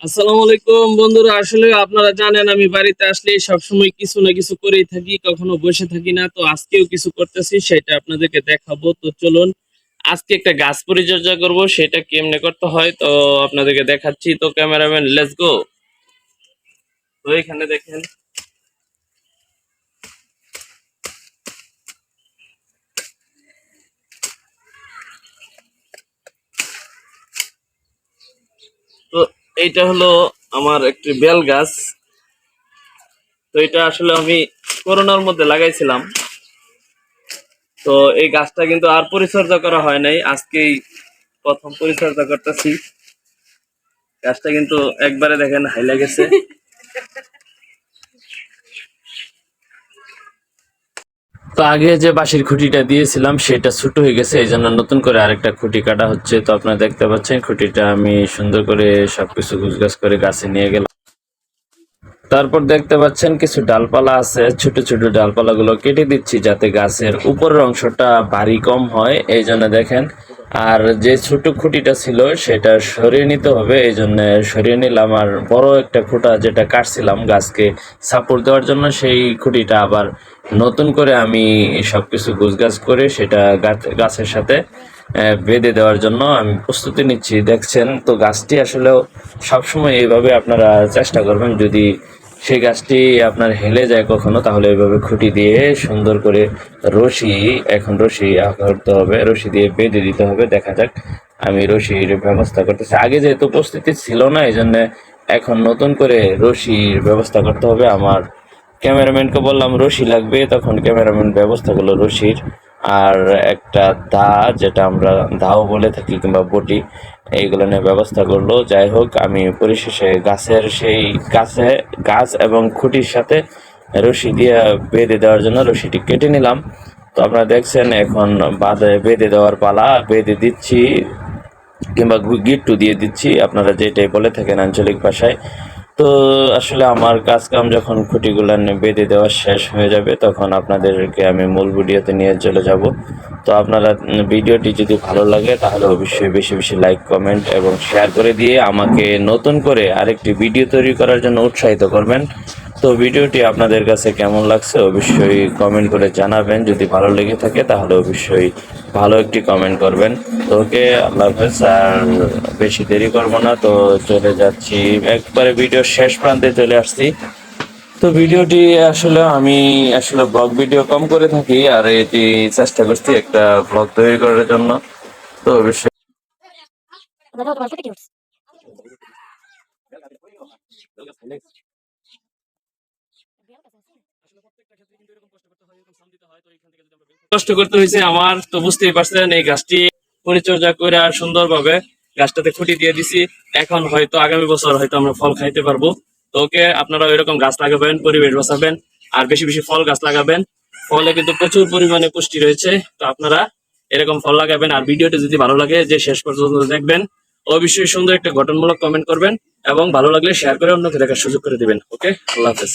আসসালামু আলাইকুম বন্ধুরা। আসলে আপনারা জানেন আমি বাড়িতে আসলে সবসময় কিছু না কিছু করেই থাকি, কখনো বসে থাকি না। তো আজকেও কিছু করতেছি, সেটা আপনাদেরকে দেখাবো। তো চলুন আজকে একটা গাছ পরিচর্যা করব, সেটা কেমনে করতে হয় তো আপনাদেরকে দেখাচ্ছি। তো ক্যামেরাম্যান, লেটস গো। তো এখানে দেখেন, তো এইটা হলো আমার একটি বেল গাছ। তো এটা আসলে আমি করোনার মধ্যে লাগাইছিলাম। তো এই গাছটা কিন্তু আর পরিচর্যা করা হয় নাই, আজকেই প্রথম পরিচর্যা করতেছি। গাছটা কিন্তু একবারে দেখেন হাইলা গেছে। তো আগে যে বাঁশের খুঁটিটা দিয়েছিলাম সেটা ছোট হয়ে গেছে, এই জন্য নতুন করে আরেকটা খুঁটি কাটা হচ্ছে। তো আপনারা দেখতে পাচ্ছেন খুঁটিটা আমি সুন্দর করে সবকিছু গুছগাছ করে গাছে নিয়ে গেলাম। তারপর দেখতে পাচ্ছেন কিছু ডালপালা আছে, ছোট ছোট ডালপালাগুলো কেটে দিচ্ছি যাতে গাছের উপরের অংশটা ভারী কম হয়, এই জন্য দেখেন। আর যে ছোট খুঁটিটা ছিল সেটা সরিয়ে নিতে হবে, এই জন্য সরিয়ে নিলাম। আর বড় একটা খুঁটা যেটা কাটছিলাম গাছকে সাপোর্ট দেওয়ার জন্য, সেই খুঁটিটা আবার নতুন করে আমি সবকিছু গুছগাছ করে সেটা গাছের সাথে বেঁধে দেওয়ার জন্য আমি প্রস্তুতি নিচ্ছি। দেখছেন তো গাছটি আসলেও সবসময় এইভাবে আপনারা চেষ্টা করবেন, যদি সেই গাছটি আপনার হেলে যায় কখনো, তাহলে এইভাবে খুঁটি দিয়ে সুন্দর করে রশি, এখন রশি করতে হবে, রশি দিয়ে বেঁধে দিতে হবে। দেখা যাক, আমি রশির ব্যবস্থা করতেছি। আগে যেহেতু উপস্থিতি ছিল না, এই জন্য এখন নতুন করে রশির ব্যবস্থা করতে হবে। আমার ক্যামেরাম্যানকে বললাম রশি লাগবে, তখন ক্যামেরাম্যান ব্যবস্থা করলো রশির। আর একটা দা, যেটা আমরা দাও বলে থাকি কিংবা বটি, এইগুলো নিয়ে ব্যবস্থা করলো। যাই হোক, আমি পরিশেষে গাছের সেই গাছ এবং খুঁটির সাথে রশি দিয়ে বেঁধে দেওয়ার জন্য রশিটি কেটে নিলাম। তো আপনারা দেখছেন এখন বেঁধে দেওয়ার পালা, বেঁধে দিচ্ছি কিংবা গিট্টু দিয়ে দিচ্ছি, আপনারা যেটাই বলে থাকেন আঞ্চলিক ভাষায়। তো আসলে আমার কাজ কাম যখন খুঁটিগুলো বেঁধে দেওয়া শেষ হয়ে যাবে, তখন আপনাদেরকে আমি মূল ভিডিওতে নিয়ে চলে যাব। তো আপনারা ভিডিওটি যদি ভালো লাগে তাহলে অবশ্যই বেশি বেশি লাইক, কমেন্ট এবং শেয়ার করে দিয়ে আমাকে নতুন করে আরেকটি ভিডিও তৈরি করার জন্য উৎসাহিত করবেন। তো ভিডিওটি আপনাদের কাছে কেমন লাগছে অবশ্যই কমেন্ট করে জানাবেন। যদি ভালো লেগে থাকে তাহলে অবশ্যই ভালো একটি কমেন্ট করবেন। তো ওকে, আল্লাহ হাফেজ। আর বেশি দেরি করবো না, তো চলে যাচ্ছি, একবারে ভিডিও শেষ প্রান্তে চলে আসছি। তো ভিডিওটি আসলে ব্লগ ভিডিও কম করে থাকি, আর এটি চেষ্টা করছি একটা ব্লগ তৈরি করার জন্য। তো অবশ্যই কষ্ট করতে হয়েছে আমার, তো বুঝতেই পারছেন। এই গাছটি পরিচর্যা করে আর সুন্দরভাবে গাছটাতে খুঁটি দিয়ে দিছি। এখন হয়তো আগামী বছর হয়তো আমরা ফল খাইতে পারবো। তো ওকে, আপনারা এরকম গাছ লাগাবেন, পরিবেশ বাঁচাবেন, আর বেশি বেশি ফল গাছ লাগাবেন। ফলে কিন্তু প্রচুর পরিমাণে পুষ্টি রয়েছে। তো আপনারা এরকম ফল লাগাবেন। আর ভিডিওটি যদি ভালো লাগে যে শেষ পর্যন্ত দেখবেন, অবশ্যই সুন্দর একটা গঠনমূলক কমেন্ট করবেন এবং ভালো লাগলে শেয়ার করে অন্যকে দেখার সুযোগ করে দিবেন। ওকে, আল্লাহ হাফেজ।